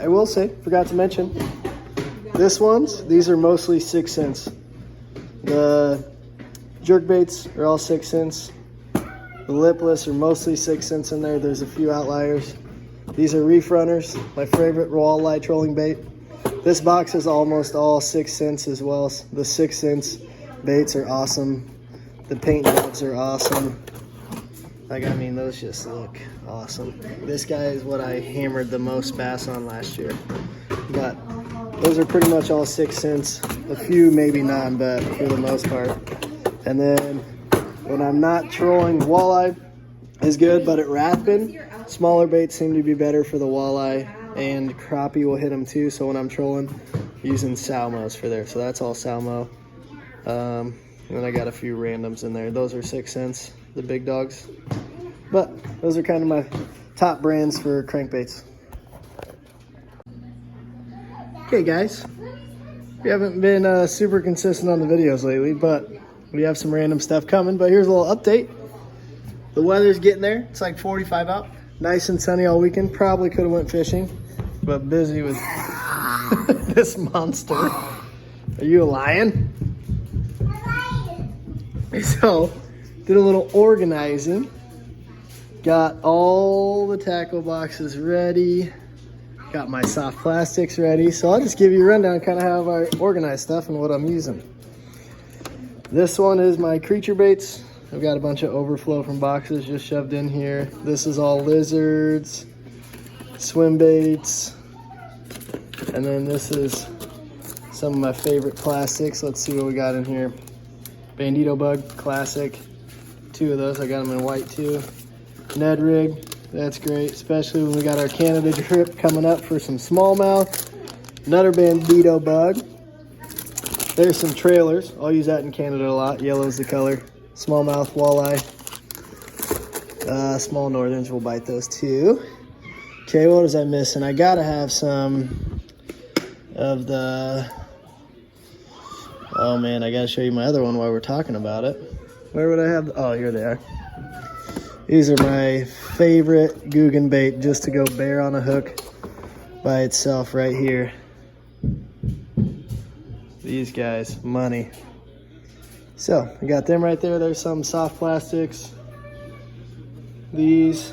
I will say, forgot to mention, these are mostly 6 cents. The jerk baits are all 6 cents. The lipless are mostly 6 cents in there. There's a few outliers. These are reef runners, my favorite walleye trolling bait. This box is almost all 6 cents as well. The 6 cents baits are awesome. The paint jobs are awesome. Like, I mean, those just look awesome. This guy is what I hammered the most bass on last year. But those are pretty much all 6 cents. A few maybe not, but for the most part. And then when I'm not trolling, walleye is good, but at Rathbun, smaller baits seem to be better for the walleye, and crappie will hit them too. So when I'm trolling, using Salmos for there. So that's all Salmo. And then I got a few randoms in there. Those are 6 cents, the big dogs. But those are kind of my top brands for crankbaits. Okay guys, we haven't been super consistent on the videos lately, but we have some random stuff coming. But here's a little update. The weather's getting there. It's like 45 out. Nice and sunny all weekend. Probably could have went fishing, but busy with this monster. Are you a lion? So, did a little organizing. Got all the tackle boxes ready. Got my soft plastics ready. So I'll just give you a rundown kind of how I organize stuff and what I'm using. This one is my creature baits. I've got a bunch of overflow from boxes just shoved in here. This is all lizards, swim baits. And then this is some of my favorite plastics. Let's see what we got in here. Bandito bug, classic. 2 of those, I got them in white too. Ned rig, that's great, especially when we got our Canada trip coming up for some smallmouth. Another Bandito bug. There's some trailers. I'll use that in Canada a lot. Yellow's the color. Smallmouth, walleye. Small northerns will bite those too. Okay, what was I missing? I gotta have some of the... Oh man, I gotta show you my other one while we're talking about it. Where would I have? Oh, here they are. These are my favorite Googan bait, just to go bare on a hook by itself right here. These guys, money. So, I got them right there. There's some soft plastics. These,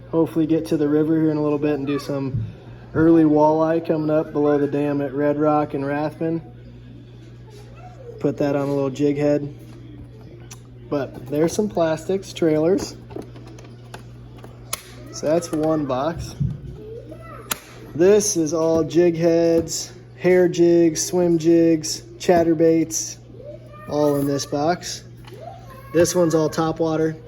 hopefully get to the river here in a little bit and do some early walleye coming up below the dam at Red Rock and Rathbun. Put that on a little jig head. But there's some plastics, trailers. So that's one box. This is all jig heads, hair jigs, swim jigs, chatterbaits, all in this box. This one's all topwater.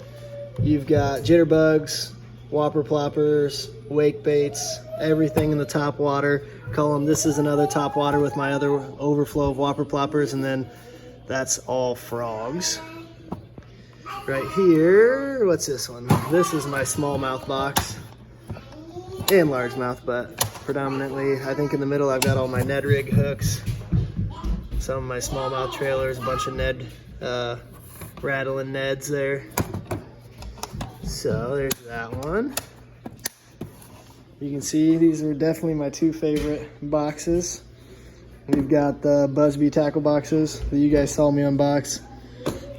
You've got jitterbugs, whopper ploppers, wake baits, everything in the topwater column. This is another topwater with my other overflow of whopper ploppers, and then that's all frogs. Right here, what's this one? This is my smallmouth box and largemouth, but predominantly, I think in the middle I've got all my Ned rig hooks, some of my smallmouth trailers, a bunch of Ned, rattling Neds there. So there's that one. You can see these are definitely my 2 favorite boxes. We've got the Busby tackle boxes that you guys saw me unbox,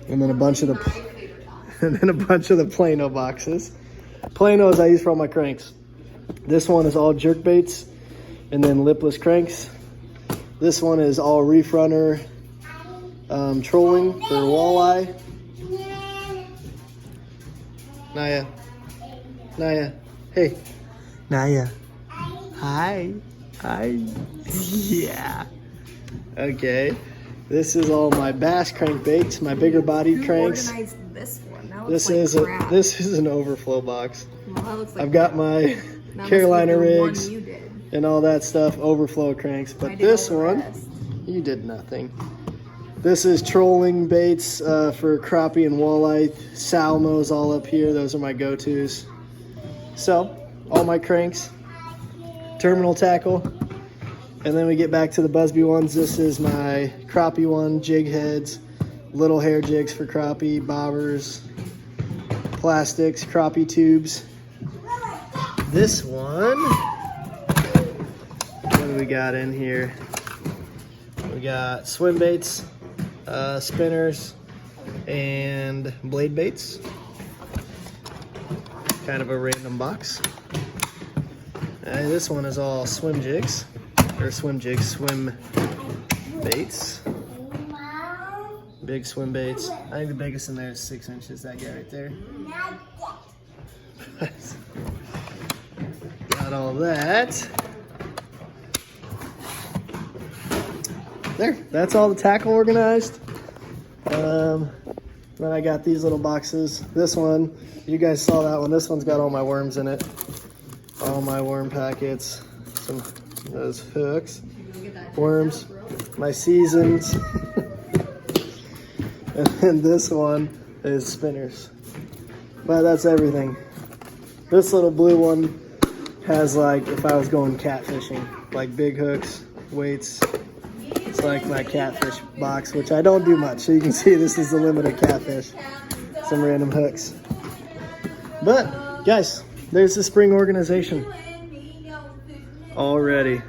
and then a bunch of the Plano boxes. Planos I use for all my cranks. This one is all jerk baits and then lipless cranks. This one is all reef runner trolling for walleye. Naya. Naya. Hey. Naya. Hi. Hi. Yeah. Okay. This is all my bass crankbaits, my bigger body cranks. Organized this one. That This looks is like crap. this is an overflow box. Well, that looks like I've got crap. my That must Carolina be the one rigs you did. and all that stuff, overflow cranks. I But did this all the one, rest. you did nothing. This is trolling baits for crappie and walleye. Salmos all up here. Those are my go-tos. So, all my cranks, terminal tackle, and then we get back to the Busby ones. This is my crappie one, jig heads, little hair jigs for crappie, bobbers, plastics, crappie tubes. This one we got in here? We got swim baits, spinners, and blade baits. Kind of a random box. And this one is all swim jigs, swim baits. Big swim baits. I think the biggest in there is 6 inches, that guy right there. Got all that. There, that's all the tackle organized. Then I got these little boxes. This one, you guys saw that one. This one's got all my worms in it. All my worm packets. Some of those hooks. Worms. My seasons. And then this one is spinners. But that's everything. This little blue one has, like, if I was going catfishing, like big hooks, weights. It's like my catfish box, which I don't do much. So you can see this is the limit of catfish. Some random hooks. But, guys, there's the spring organization. All ready.